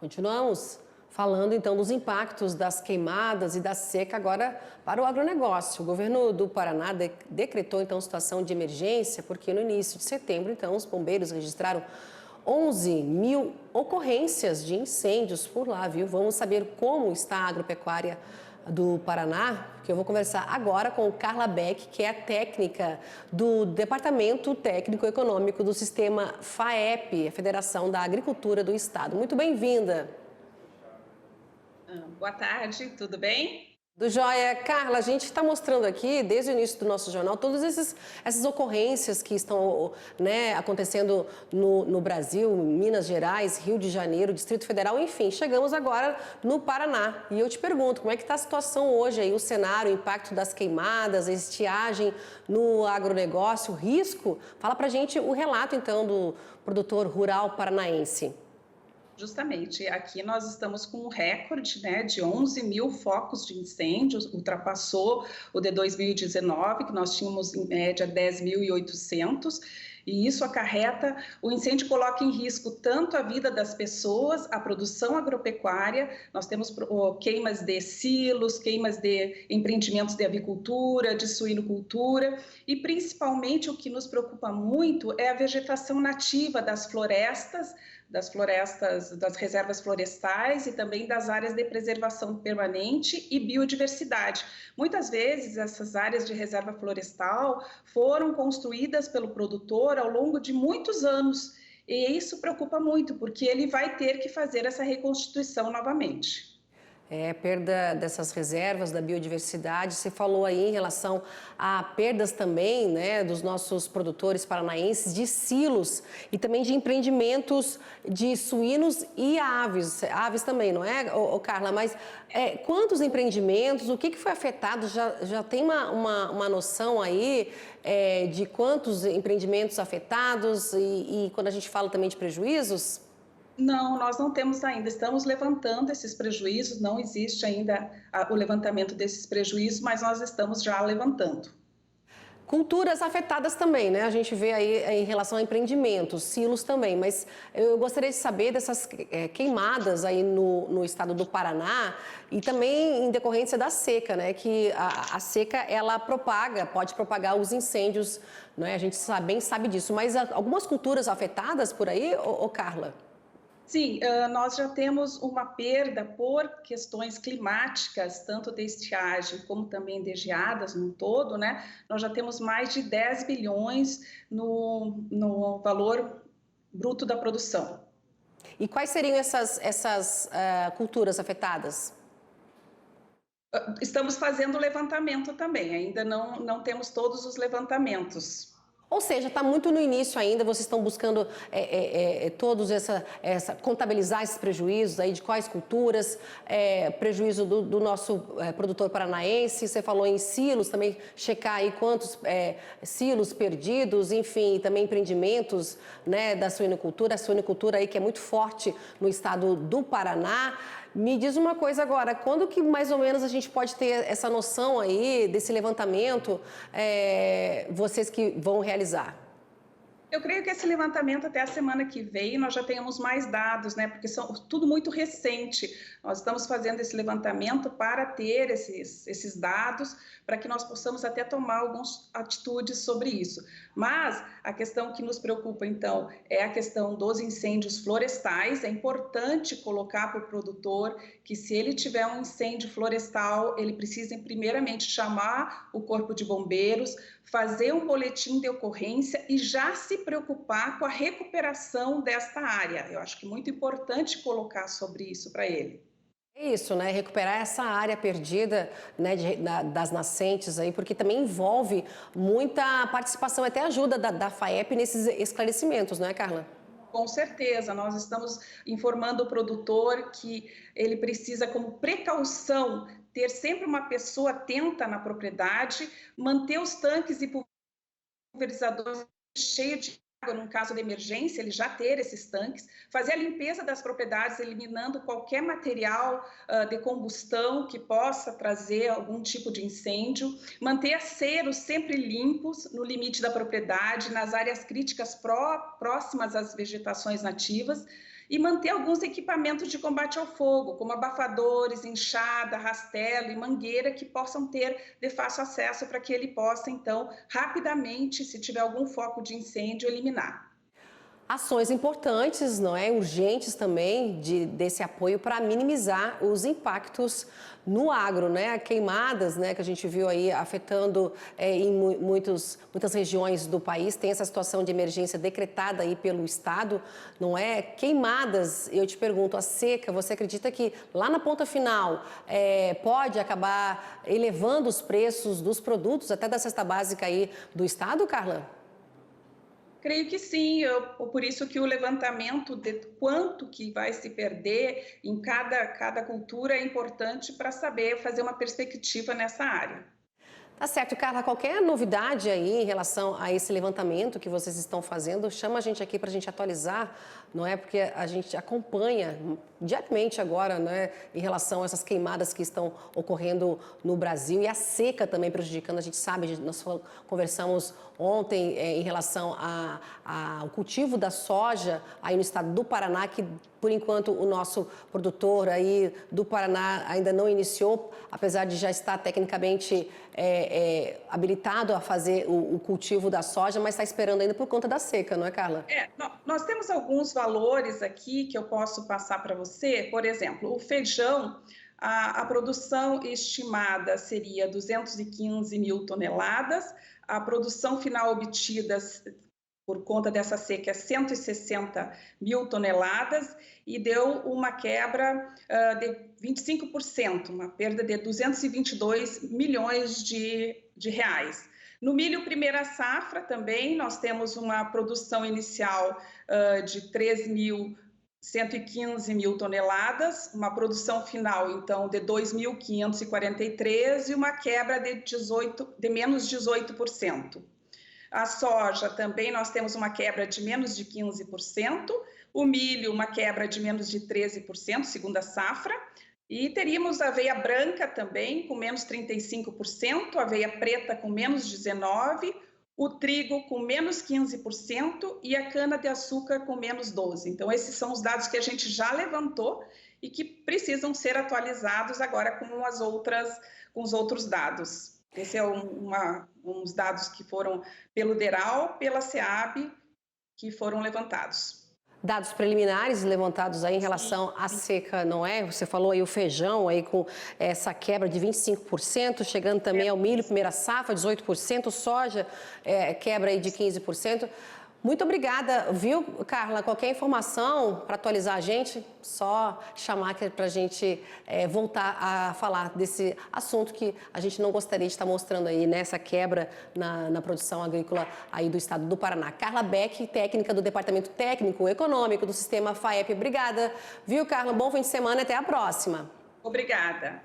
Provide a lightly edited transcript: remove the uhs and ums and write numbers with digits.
Continuamos falando então dos impactos das queimadas e da seca agora para o agronegócio. O governo do Paraná decretou então situação de emergência porque no início de setembro então os bombeiros registraram 11 mil ocorrências de incêndios por lá, viu? Vamos saber como está a agropecuária do Paraná, que eu vou conversar agora com Carla Beck, que é a técnica do Departamento Técnico Econômico do Sistema FAEP, a Federação da Agricultura do Estado. Muito bem-vinda. Boa tarde, tudo bem? Do Joia. Carla, a gente está mostrando aqui, desde o início do nosso jornal, todas essas ocorrências que estão acontecendo no Brasil, Minas Gerais, Rio de Janeiro, Distrito Federal, enfim, chegamos agora no Paraná. E eu te pergunto, como é que está a situação hoje aí, o cenário, o impacto das queimadas, a estiagem no agronegócio, o risco? Fala pra gente o relato, então, do produtor rural paranaense. Justamente, aqui nós estamos com um recorde, de 11 mil focos de incêndios, ultrapassou o de 2019, que nós tínhamos em média 10.800, e isso acarreta, o incêndio coloca em risco tanto a vida das pessoas, a produção agropecuária, nós temos queimas de silos, queimas de empreendimentos de avicultura, de suinocultura, e principalmente o que nos preocupa muito é a vegetação nativa das florestas, das reservas florestais e também das áreas de preservação permanente e biodiversidade. Muitas vezes essas áreas de reserva florestal foram construídas pelo produtor ao longo de muitos anos e isso preocupa muito porque ele vai ter que fazer essa reconstituição novamente. Perda dessas reservas, da biodiversidade. Você falou aí em relação a perdas também, dos nossos produtores paranaenses de silos e também de empreendimentos de suínos e aves também, não é, Carla? Mas quantos empreendimentos, o que foi afetado? Já tem uma noção aí de quantos empreendimentos afetados e quando a gente fala também de prejuízos? Não, nós não temos ainda, estamos levantando esses prejuízos, não existe ainda o levantamento desses prejuízos, mas nós estamos já levantando. Culturas afetadas também, né? A gente vê aí em relação a empreendimentos, silos também, mas eu gostaria de saber dessas queimadas aí no estado do Paraná e também em decorrência da seca, né? Que a seca, ela pode propagar os incêndios, né? A gente bem sabe disso, mas algumas culturas afetadas por aí, Carla? Sim, nós já temos uma perda por questões climáticas, tanto de estiagem como também de geadas no todo, né? Nós já temos mais de 10 bilhões no valor bruto da produção. E quais seriam essas culturas afetadas? Estamos fazendo o levantamento também, ainda não temos todos os levantamentos. Ou seja, está muito no início ainda, vocês estão buscando todos contabilizar esses prejuízos aí de quais culturas, prejuízo do nosso produtor paranaense, você falou em silos, também checar aí quantos silos perdidos, enfim, também empreendimentos da suinocultura, a suinocultura aí que é muito forte no estado do Paraná. Me diz uma coisa agora, quando que mais ou menos a gente pode ter essa noção aí desse levantamento, vocês que vão realizar? Eu creio que esse levantamento até a semana que vem nós já tenhamos mais dados, né? Porque são tudo muito recente. Nós estamos fazendo esse levantamento para ter esses dados, para que nós possamos até tomar algumas atitudes sobre isso. Mas a questão que nos preocupa, então, é a questão dos incêndios florestais. É importante colocar para o produtor que se ele tiver um incêndio florestal, ele precisa primeiramente chamar o corpo de bombeiros, fazer um boletim de ocorrência e já se preocupar com a recuperação desta área. Eu acho que é muito importante colocar sobre isso para ele. É isso, né? Recuperar essa área perdida, das nascentes aí, porque também envolve muita participação, até ajuda da FAEP nesses esclarecimentos, não é, Carla? Com certeza, nós estamos informando o produtor que ele precisa, como precaução, ter sempre uma pessoa atenta na propriedade, manter os tanques e pulverizadores cheios de água, num caso de emergência, ele já ter esses tanques, fazer a limpeza das propriedades, eliminando qualquer material de combustão que possa trazer algum tipo de incêndio, manter aceros sempre limpos no limite da propriedade, nas áreas críticas próximas às vegetações nativas, e manter alguns equipamentos de combate ao fogo, como abafadores, enxada, rastelo e mangueira, que possam ter de fácil acesso para que ele possa, então, rapidamente, se tiver algum foco de incêndio, eliminar. Ações importantes, não é? Urgentes também desse apoio para minimizar os impactos no agro, né? Queimadas, né? Que a gente viu aí afetando em muitas regiões do país. Tem essa situação de emergência decretada aí pelo Estado, não é? Queimadas, eu te pergunto, a seca, você acredita que lá na ponta final pode acabar elevando os preços dos produtos, até da cesta básica aí do Estado, Carla? Creio que sim, por isso que o levantamento de quanto que vai se perder em cada cultura é importante para saber fazer uma perspectiva nessa área. Tá certo, Carla. Qualquer novidade aí em relação a esse levantamento que vocês estão fazendo, chama a gente aqui para a gente atualizar, não é? Porque a gente acompanha diariamente agora, né, em relação a essas queimadas que estão ocorrendo no Brasil e a seca também prejudicando. A gente sabe, nós conversamos ontem em relação ao cultivo da soja aí no estado do Paraná, que por enquanto o nosso produtor aí do Paraná ainda não iniciou, apesar de já estar tecnicamente habilitado a fazer o cultivo da soja, mas está esperando ainda por conta da seca, não é, Carla? Nós temos alguns valores aqui que eu posso passar para você. Por exemplo, o feijão, a produção estimada seria 215 mil toneladas, a produção final obtida por conta dessa seca é 160 mil toneladas e deu uma quebra de 25%, uma perda de 222 milhões de reais. No milho primeira safra também nós temos uma produção inicial de 115 mil toneladas, uma produção final então de 2.543 e uma quebra de menos 18%. A soja também nós temos uma quebra de menos de 15%, o milho uma quebra de menos de 13%, segunda safra, e teríamos a aveia branca também com menos 35%, a aveia preta com menos 19%, o trigo com menos 15% e a cana-de-açúcar com menos 12%. Então esses são os dados que a gente já levantou e que precisam ser atualizados agora com os outros dados. Esse é uns dados que foram pelo DERAL, pela SEAB, que foram levantados. Dados preliminares levantados aí em relação à seca, não é? Você falou aí o feijão aí com essa quebra de 25%, chegando também ao milho, primeira safra, 18%, soja, quebra aí de 15%. Muito obrigada, viu, Carla? Qualquer informação para atualizar a gente, só chamar para a gente voltar a falar desse assunto que a gente não gostaria de estar mostrando aí, nessa quebra na produção agrícola aí do estado do Paraná. Carla Beck, técnica do Departamento Técnico Econômico do Sistema FAEP. Obrigada, viu, Carla? Bom fim de semana e até a próxima. Obrigada.